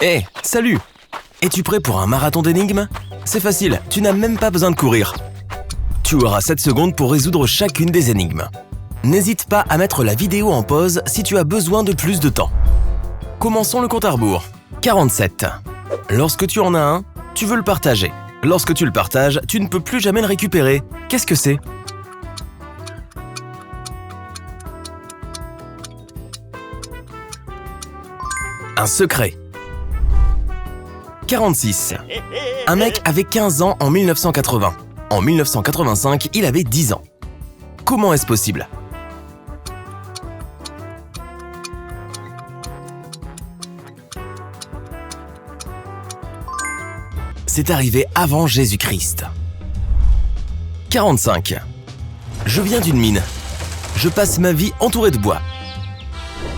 Hé, salut! Es-tu prêt pour un marathon d'énigmes? C'est facile, tu n'as même pas besoin de courir. Tu auras 7 secondes pour résoudre chacune des énigmes. N'hésite pas à mettre la vidéo en pause si tu as besoin de plus de temps. Commençons le compte à rebours. 47. Lorsque tu en as un, tu veux le partager. Lorsque tu le partages, tu ne peux plus jamais le récupérer. Qu'est-ce que c'est? Un secret. 46. Un mec avait 15 ans en 1980. En 1985, il avait 10 ans. Comment est-ce possible? C'est arrivé avant Jésus-Christ. 45. Je viens d'une mine. Je passe ma vie entouré de bois.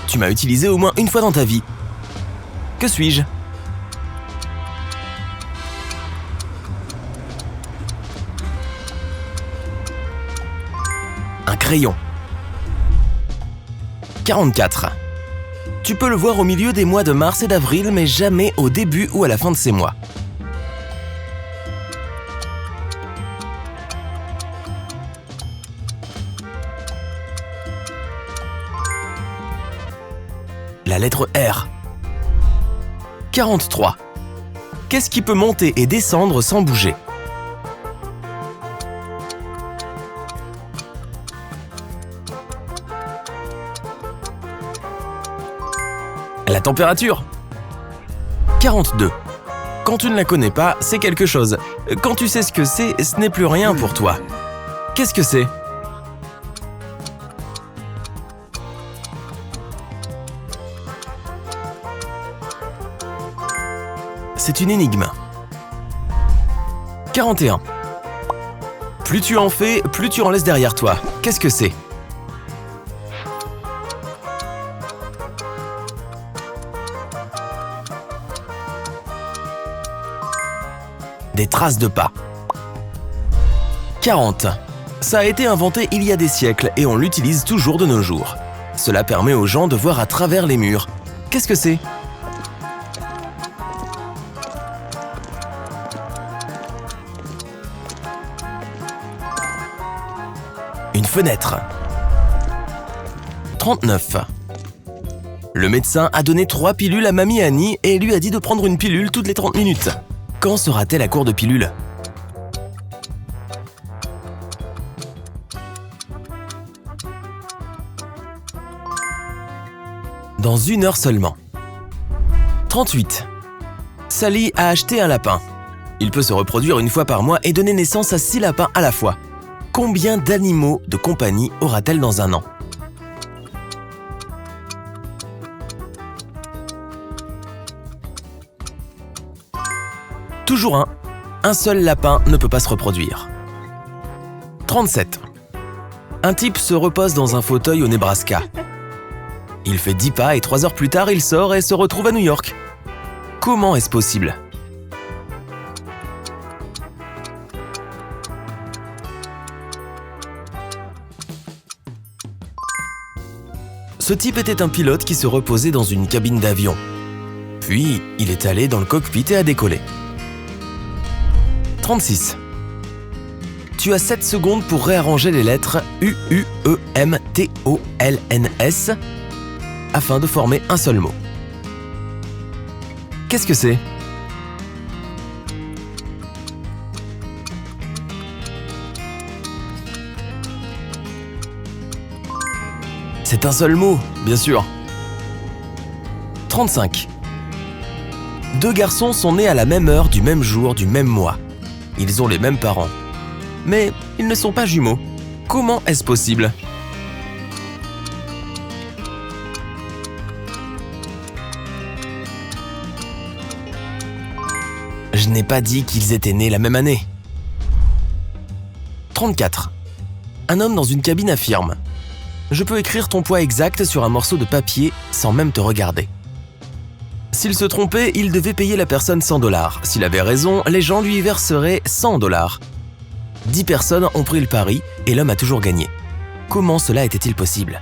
Tu m'as utilisé au moins une fois dans ta vie. Que suis-je? Un crayon. 44. Tu peux le voir au milieu des mois de mars et d'avril, mais jamais au début ou à la fin de ces mois. La lettre R. 43. Qu'est-ce qui peut monter et descendre sans bouger? La température. 42. Quand tu ne la connais pas, c'est quelque chose. Quand tu sais ce que c'est, ce n'est plus rien pour toi. Qu'est-ce que c'est? C'est une énigme. 41. Plus tu en fais, plus tu en laisses derrière toi. Qu'est-ce que c'est? Des traces de pas. 40. Ça a été inventé il y a des siècles et on l'utilise toujours de nos jours. Cela permet aux gens de voir à travers les murs. Qu'est-ce que c'est? Une fenêtre. 39. Le médecin a donné 3 pilules à mamie Annie et lui a dit de prendre une pilule toutes les 30 minutes. Quand sera-t-elle à court de pilules? Dans 1 heure seulement. 38. Sally a acheté un lapin. Il peut se reproduire une fois par mois et donner naissance à 6 lapins à la fois. Combien d'animaux de compagnie aura-t-elle dans un an? Toujours un seul lapin ne peut pas se reproduire. 37. Un type se repose dans un fauteuil au Nebraska. Il fait 10 pas et 3 heures plus tard, il sort et se retrouve à New York. Comment est-ce possible? Ce type était un pilote qui se reposait dans une cabine d'avion. Puis, il est allé dans le cockpit et a décollé. 36. Tu as 7 secondes pour réarranger les lettres U, U, E, M, T, O, L, N, S afin de former un seul mot. Qu'est-ce que c'est? C'est un seul mot, bien sûr. 35. 2 garçons sont nés à la même heure, du même jour, du même mois. Ils ont les mêmes parents. Mais ils ne sont pas jumeaux. Comment est-ce possible? Je n'ai pas dit qu'ils étaient nés la même année. 34. Un homme dans une cabine affirme: je peux écrire ton poids exact sur un morceau de papier sans même te regarder. S'il se trompait, il devait payer la personne $100. S'il avait raison, les gens lui verseraient $100. 10 personnes ont pris le pari et l'homme a toujours gagné. Comment cela était-il possible?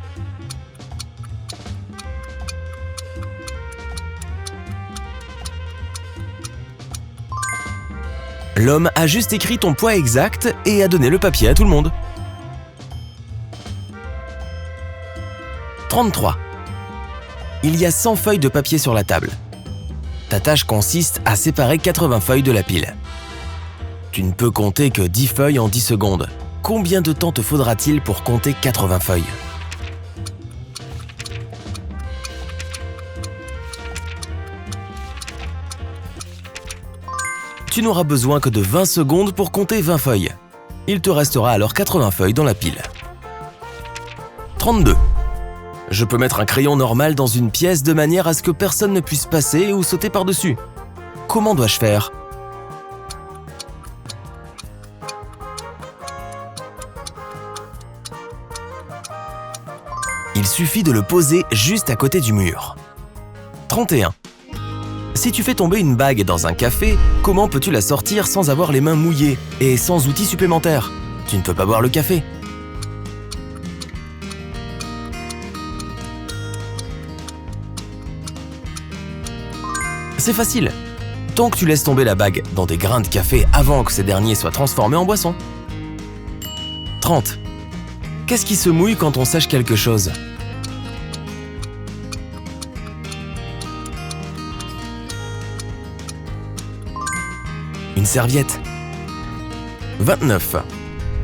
L'homme a juste écrit ton poids exact et a donné le papier à tout le monde. 33. Il y a 100 feuilles de papier sur la table. Ta tâche consiste à séparer 80 feuilles de la pile. Tu ne peux compter que 10 feuilles en 10 secondes. Combien de temps te faudra-t-il pour compter 80 feuilles? Tu n'auras besoin que de 20 secondes pour compter 20 feuilles. Il te restera alors 80 feuilles dans la pile. 32. Je peux mettre un crayon normal dans une pièce de manière à ce que personne ne puisse passer ou sauter par-dessus. Comment dois-je faire? Il suffit de le poser juste à côté du mur. 31. Si tu fais tomber une bague dans un café, comment peux-tu la sortir sans avoir les mains mouillées et sans outils supplémentaires? Tu ne peux pas boire le café. C'est facile. Tant que tu laisses tomber la bague dans des grains de café avant que ces derniers soient transformés en boisson. 30. Qu'est-ce qui se mouille quand on sèche quelque chose? Une serviette. 29.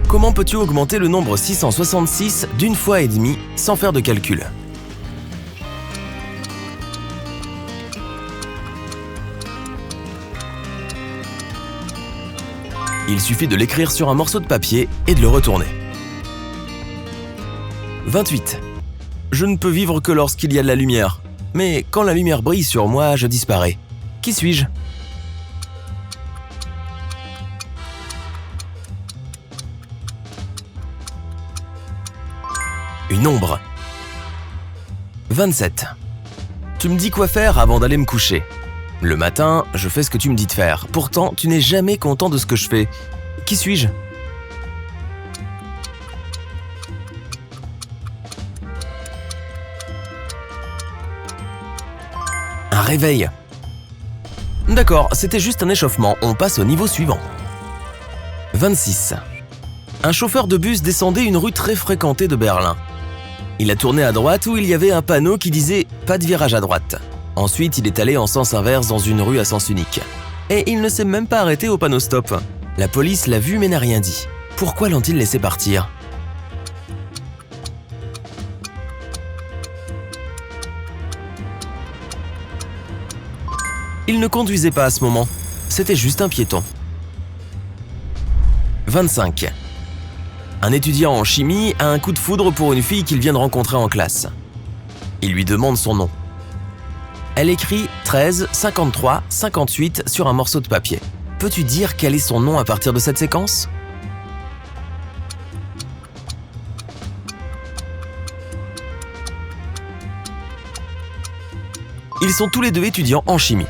Comment peux-tu augmenter le nombre 666 d'une fois et demie sans faire de calcul? Il suffit de l'écrire sur un morceau de papier et de le retourner. 28. Je ne peux vivre que lorsqu'il y a de la lumière. Mais quand la lumière brille sur moi, je disparais. Qui suis-je? Une ombre. 27. Tu me dis quoi faire avant d'aller me coucher. Le matin, je fais ce que tu me dis de faire. Pourtant, tu n'es jamais content de ce que je fais. Qui suis-je? Un réveil. D'accord, c'était juste un échauffement. On passe au niveau suivant. 26. Un chauffeur de bus descendait une rue très fréquentée de Berlin. Il a tourné à droite où il y avait un panneau qui disait « Pas de virage à droite ». Ensuite, il est allé en sens inverse dans une rue à sens unique. Et il ne s'est même pas arrêté au panneau stop. La police l'a vu mais n'a rien dit. Pourquoi l'ont-ils laissé partir? Il ne conduisait pas à ce moment. C'était juste un piéton. 25. Un étudiant en chimie a un coup de foudre pour une fille qu'il vient de rencontrer en classe. Il lui demande son nom. Elle écrit 13, 53, 58 sur un morceau de papier. Peux-tu dire quel est son nom à partir de cette séquence? Ils sont tous les deux étudiants en chimie.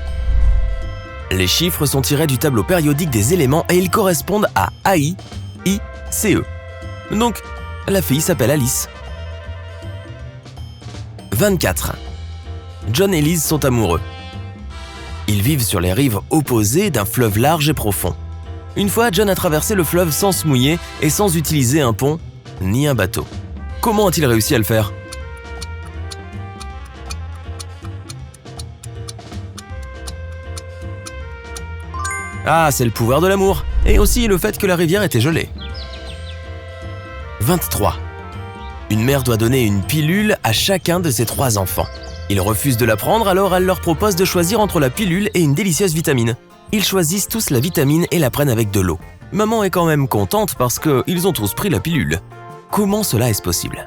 Les chiffres sont tirés du tableau périodique des éléments et ils correspondent à AI, I, CE. Donc, la fille s'appelle Alice. 24. John et Liz sont amoureux. Ils vivent sur les rives opposées d'un fleuve large et profond. Une fois, John a traversé le fleuve sans se mouiller et sans utiliser un pont ni un bateau. Comment a-t-il réussi à le faire? Ah, c'est le pouvoir de l'amour, et aussi le fait que la rivière était gelée. 23. Une mère doit donner une pilule à chacun de ses 3 enfants. Ils refusent de la prendre, alors elle leur propose de choisir entre la pilule et une délicieuse vitamine. Ils choisissent tous la vitamine et la prennent avec de l'eau. Maman est quand même contente parce qu'ils ont tous pris la pilule. Comment cela est-ce possible?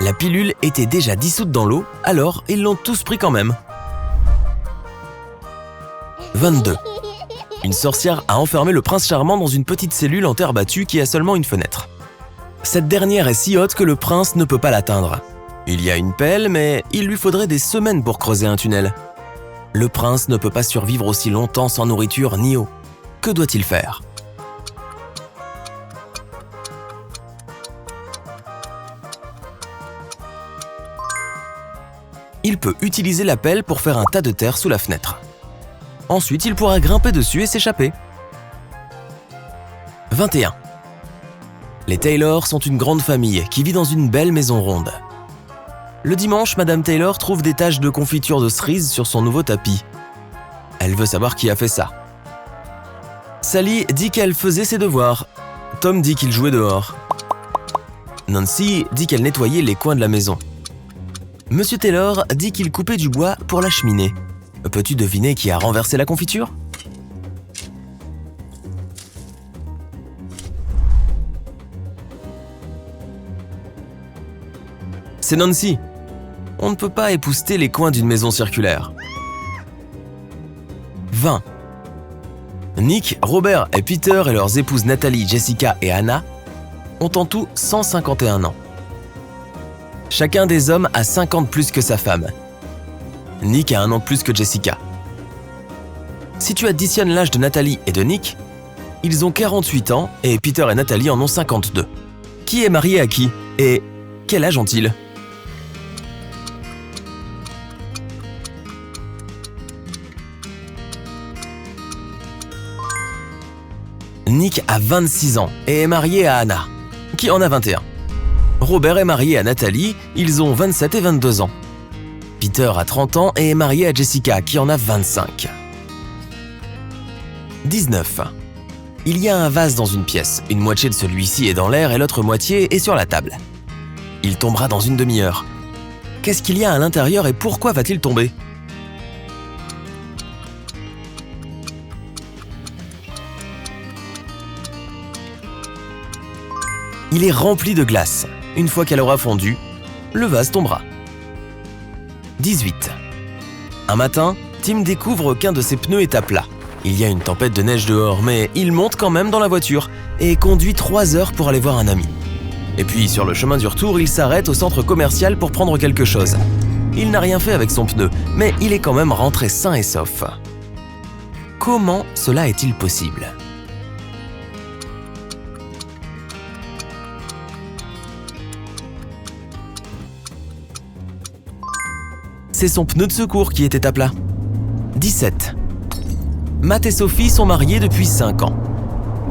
La pilule était déjà dissoute dans l'eau, alors ils l'ont tous pris quand même. 22. Une sorcière a enfermé le prince charmant dans une petite cellule en terre battue qui a seulement une fenêtre. Cette dernière est si haute que le prince ne peut pas l'atteindre. Il y a une pelle, mais il lui faudrait des semaines pour creuser un tunnel. Le prince ne peut pas survivre aussi longtemps sans nourriture ni eau. Que doit-il faire? Il peut utiliser la pelle pour faire un tas de terre sous la fenêtre. Ensuite, il pourra grimper dessus et s'échapper. 21. Les Taylor sont une grande famille qui vit dans une belle maison ronde. Le dimanche, Madame Taylor trouve des taches de confiture de cerise sur son nouveau tapis. Elle veut savoir qui a fait ça. Sally dit qu'elle faisait ses devoirs. Tom dit qu'il jouait dehors. Nancy dit qu'elle nettoyait les coins de la maison. Monsieur Taylor dit qu'il coupait du bois pour la cheminée. Peux-tu deviner qui a renversé la confiture ? C'est Nancy. On ne peut pas épousseter les coins d'une maison circulaire. 20. Nick, Robert et Peter et leurs épouses Nathalie, Jessica et Anna ont en tout 151 ans. Chacun des hommes a 50 plus que sa femme. Nick a 1 an de plus que Jessica. Si tu additionnes l'âge de Nathalie et de Nick, ils ont 48 ans et Peter et Nathalie en ont 52. Qui est marié à qui et quel âge ont-ils ? Nick a 26 ans et est marié à Anna, qui en a 21. Robert est marié à Nathalie, ils ont 27 et 22 ans. Peter a 30 ans et est marié à Jessica, qui en a 25. 19. Il y a un vase dans une pièce, une moitié de celui-ci est dans l'air et l'autre moitié est sur la table. Il tombera dans une demi-heure. Qu'est-ce qu'il y a à l'intérieur et pourquoi va-t-il tomber ? Il est rempli de glace. Une fois qu'elle aura fondu, le vase tombera. 18. Un matin, Tim découvre qu'un de ses pneus est à plat. Il y a une tempête de neige dehors, mais il monte quand même dans la voiture et conduit 3 heures pour aller voir un ami. Et puis, sur le chemin du retour, il s'arrête au centre commercial pour prendre quelque chose. Il n'a rien fait avec son pneu, mais il est quand même rentré sain et sauf. Comment cela est-il possible ? C'est son pneu de secours qui était à plat. 17. Matt et Sophie sont mariés depuis 5 ans.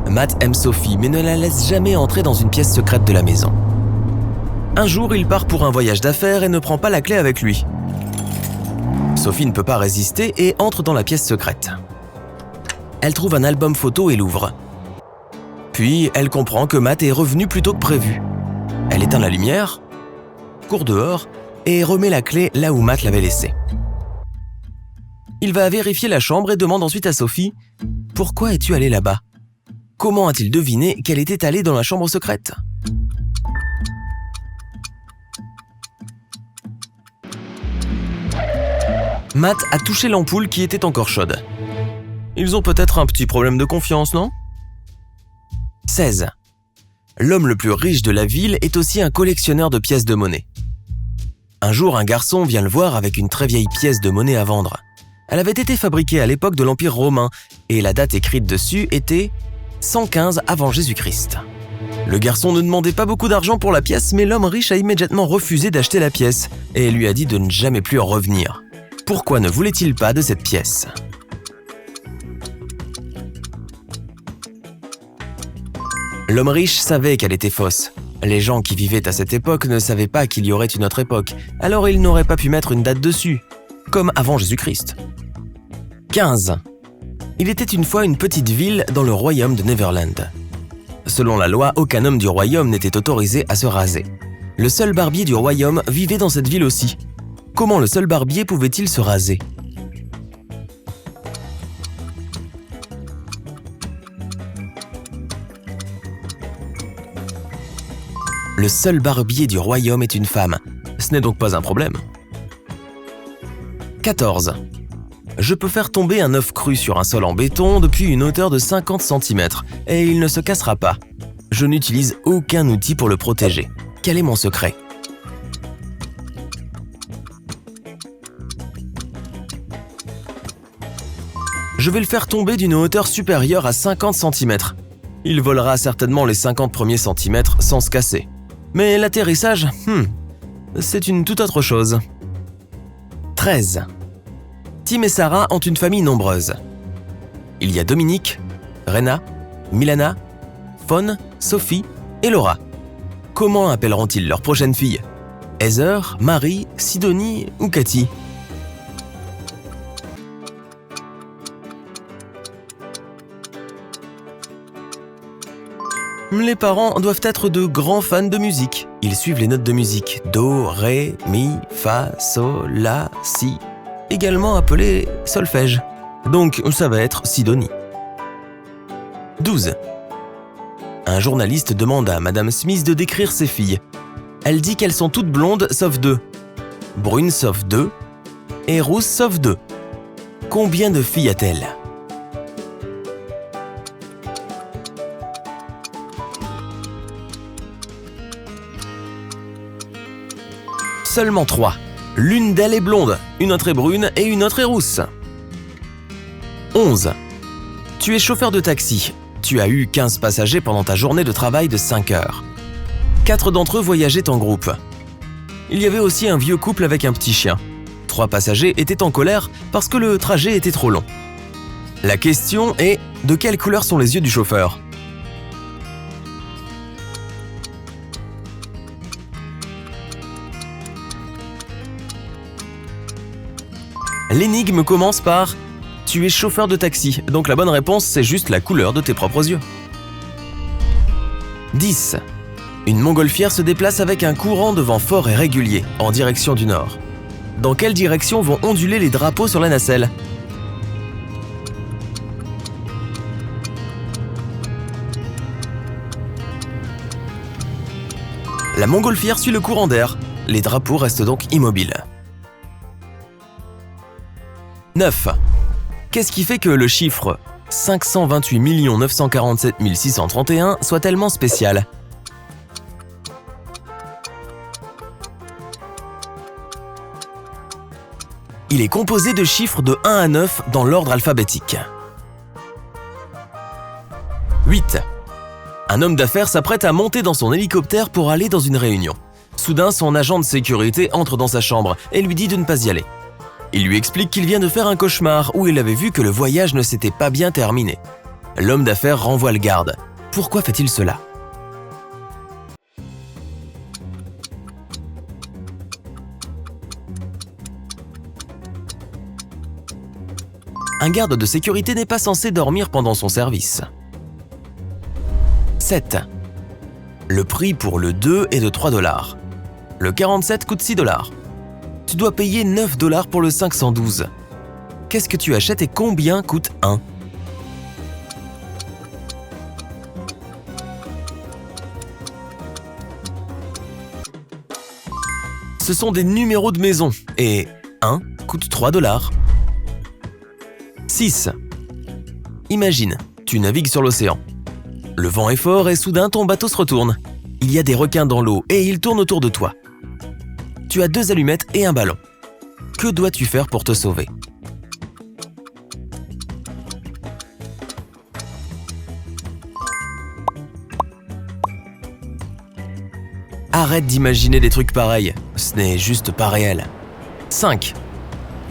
Matt aime Sophie, mais ne la laisse jamais entrer dans une pièce secrète de la maison. Un jour, il part pour un voyage d'affaires et ne prend pas la clé avec lui. Sophie ne peut pas résister et entre dans la pièce secrète. Elle trouve un album photo et l'ouvre. Puis, elle comprend que Matt est revenu plus tôt que prévu. Elle éteint la lumière, court dehors et remet la clé là où Matt l'avait laissée. Il va vérifier la chambre et demande ensuite à Sophie « Pourquoi es-tu allée là-bas » Comment a-t-il deviné qu'elle était allée dans la chambre secrète ? Matt a touché l'ampoule qui était encore chaude. Ils ont peut-être un petit problème de confiance, non ? 16. L'homme le plus riche de la ville est aussi un collectionneur de pièces de monnaie. Un jour, un garçon vient le voir avec une très vieille pièce de monnaie à vendre. Elle avait été fabriquée à l'époque de l'Empire romain et la date écrite dessus était 115 avant Jésus-Christ. Le garçon ne demandait pas beaucoup d'argent pour la pièce, mais l'homme riche a immédiatement refusé d'acheter la pièce et lui a dit de ne jamais plus en revenir. Pourquoi ne voulait-il pas de cette pièce ? L'homme riche savait qu'elle était fausse. Les gens qui vivaient à cette époque ne savaient pas qu'il y aurait une autre époque, alors ils n'auraient pas pu mettre une date dessus, comme avant Jésus-Christ. 15. Il était une fois une petite ville dans le royaume de Neverland. Selon la loi, aucun homme du royaume n'était autorisé à se raser. Le seul barbier du royaume vivait dans cette ville aussi. Comment le seul barbier pouvait-il se raser ? Le seul barbier du royaume est une femme. Ce n'est donc pas un problème. 14. Je peux faire tomber un œuf cru sur un sol en béton depuis une hauteur de 50 cm et il ne se cassera pas. Je n'utilise aucun outil pour le protéger. Quel est mon secret ? Je vais le faire tomber d'une hauteur supérieure à 50 cm. Il volera certainement les 50 premiers centimètres sans se casser. Mais l'atterrissage, c'est une toute autre chose. 13. Tim et Sarah ont une famille nombreuse. Il y a Dominique, Rena, Milana, Fawn, Sophie et Laura. Comment appelleront-ils leur prochaine fille? Heather, Marie, Sidonie ou Cathy? Les parents doivent être de grands fans de musique. Ils suivent les notes de musique Do, Ré, Mi, Fa, Sol, La, Si, également appelé solfège. Donc ça va être Sidonie. 12. Un journaliste demande à Madame Smith de décrire ses filles. Elle dit qu'elles sont toutes blondes sauf 2, brunes sauf 2 et rousses sauf 2. Combien de filles a-t-elle? Seulement 3. L'une d'elles est blonde, une autre est brune et une autre est rousse. 11. Tu es chauffeur de taxi. Tu as eu 15 passagers pendant ta journée de travail de 5 heures. 4 d'entre eux voyageaient en groupe. Il y avait aussi un vieux couple avec un petit chien. 3 passagers étaient en colère parce que le trajet était trop long. La question est, de quelle couleur sont les yeux du chauffeur? L'énigme commence par « Tu es chauffeur de taxi », donc la bonne réponse c'est juste la couleur de tes propres yeux. 10. Une montgolfière se déplace avec un courant de vent fort et régulier, en direction du nord. Dans quelle direction vont onduler les drapeaux sur la nacelle? La montgolfière suit le courant d'air. Les drapeaux restent donc immobiles. 9. Qu'est-ce qui fait que le chiffre 528 947 631 soit tellement spécial? Il est composé de chiffres de 1 à 9 dans l'ordre alphabétique. 8. Un homme d'affaires s'apprête à monter dans son hélicoptère pour aller dans une réunion. Soudain, son agent de sécurité entre dans sa chambre et lui dit de ne pas y aller. Il lui explique qu'il vient de faire un cauchemar où il avait vu que le voyage ne s'était pas bien terminé. L'homme d'affaires renvoie le garde. Pourquoi fait-il cela? Un garde de sécurité n'est pas censé dormir pendant son service. 7. Le prix pour le 2 est de 3 $. Le 47 coûte 6 $. Tu dois payer 9 $ pour le 512. Qu'est-ce que tu achètes et combien coûte 1? Ce sont des numéros de maison et 1 coûte 3 $. 6. Imagine, tu navigues sur l'océan. Le vent est fort et soudain ton bateau se retourne. Il y a des requins dans l'eau et ils tournent autour de toi. Tu as 2 allumettes et un ballon. Que dois-tu faire pour te sauver? Arrête d'imaginer des trucs pareils, ce n'est juste pas réel. 5.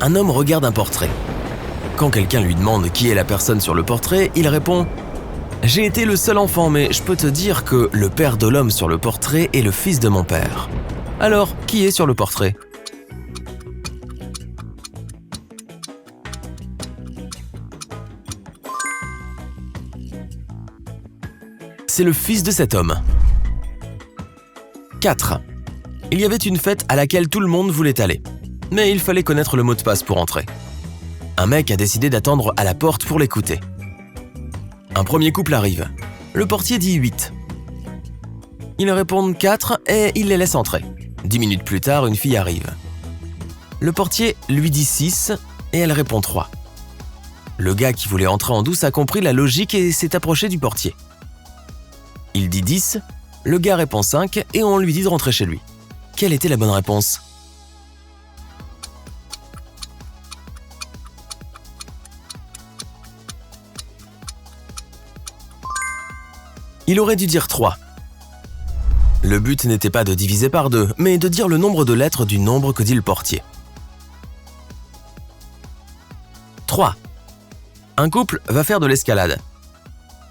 Un homme regarde un portrait. Quand quelqu'un lui demande qui est la personne sur le portrait, il répond « J'ai été le seul enfant, mais je peux te dire que le père de l'homme sur le portrait est le fils de mon père. » Alors, qui est sur le portrait? C'est le fils de cet homme. 4. Il y avait une fête à laquelle tout le monde voulait aller. Mais il fallait connaître le mot de passe pour entrer. Un mec a décidé d'attendre à la porte pour l'écouter. Un premier couple arrive. Le portier dit 8. Ils répondent 4 et il les laisse entrer. 10 minutes plus tard, une fille arrive. Le portier lui dit 6 et elle répond 3. Le gars qui voulait entrer en douce a compris la logique et s'est approché du portier. Il dit 10, le gars répond 5 et on lui dit de rentrer chez lui. Quelle était la bonne réponse? Il aurait dû dire 3. Le but n'était pas de diviser par 2, mais de dire le nombre de lettres du nombre que dit le portier. 3. Un couple va faire de l'escalade.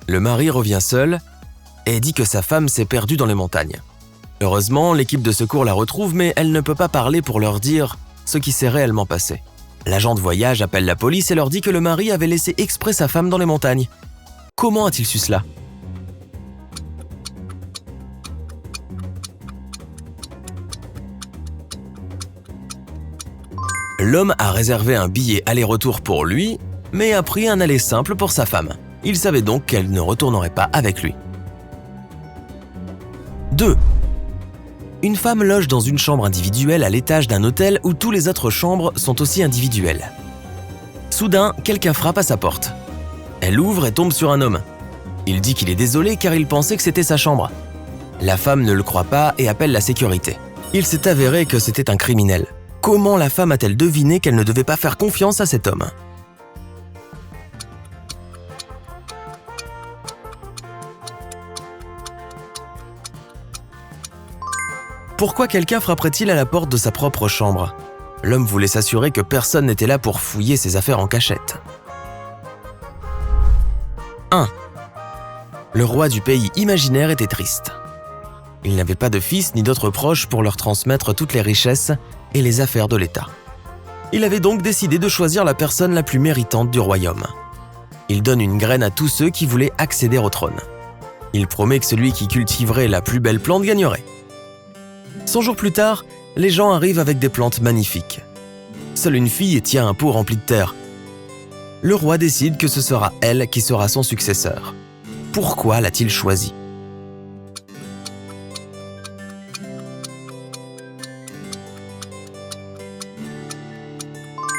Le mari revient seul et dit que sa femme s'est perdue dans les montagnes. Heureusement, l'équipe de secours la retrouve, mais elle ne peut pas parler pour leur dire ce qui s'est réellement passé. L'agent de voyage appelle la police et leur dit que le mari avait laissé exprès sa femme dans les montagnes. Comment a-t-il su cela ? L'homme a réservé un billet aller-retour pour lui, mais a pris un aller simple pour sa femme. Il savait donc qu'elle ne retournerait pas avec lui. 2. Une femme loge dans une chambre individuelle à l'étage d'un hôtel où toutes les autres chambres sont aussi individuelles. Soudain, quelqu'un frappe à sa porte. Elle ouvre et tombe sur un homme. Il dit qu'il est désolé car il pensait que c'était sa chambre. La femme ne le croit pas et appelle la sécurité. Il s'est avéré que c'était un criminel. Comment la femme a-t-elle deviné qu'elle ne devait pas faire confiance à cet homme ? Pourquoi quelqu'un frapperait-il à la porte de sa propre chambre ? L'homme voulait s'assurer que personne n'était là pour fouiller ses affaires en cachette. 1. Le roi du pays imaginaire était triste. Il n'avait pas de fils ni d'autres proches pour leur transmettre toutes les richesses et les affaires de l'État. Il avait donc décidé de choisir la personne la plus méritante du royaume. Il donne une graine à tous ceux qui voulaient accéder au trône. Il promet que celui qui cultiverait la plus belle plante gagnerait. 100 jours plus tard, les gens arrivent avec des plantes magnifiques. Seule une fille tient un pot rempli de terre. Le roi décide que ce sera elle qui sera son successeur. Pourquoi l'a-t-il choisie ?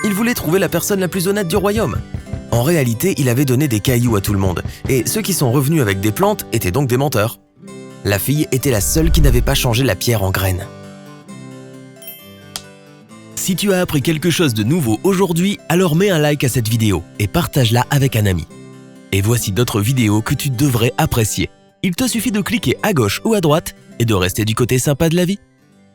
Il voulait trouver la personne la plus honnête du royaume. En réalité, il avait donné des cailloux à tout le monde, et ceux qui sont revenus avec des plantes étaient donc des menteurs. La fille était la seule qui n'avait pas changé la pierre en graine. Si tu as appris quelque chose de nouveau aujourd'hui, alors mets un like à cette vidéo et partage-la avec un ami. Et voici d'autres vidéos que tu devrais apprécier. Il te suffit de cliquer à gauche ou à droite et de rester du côté sympa de la vie.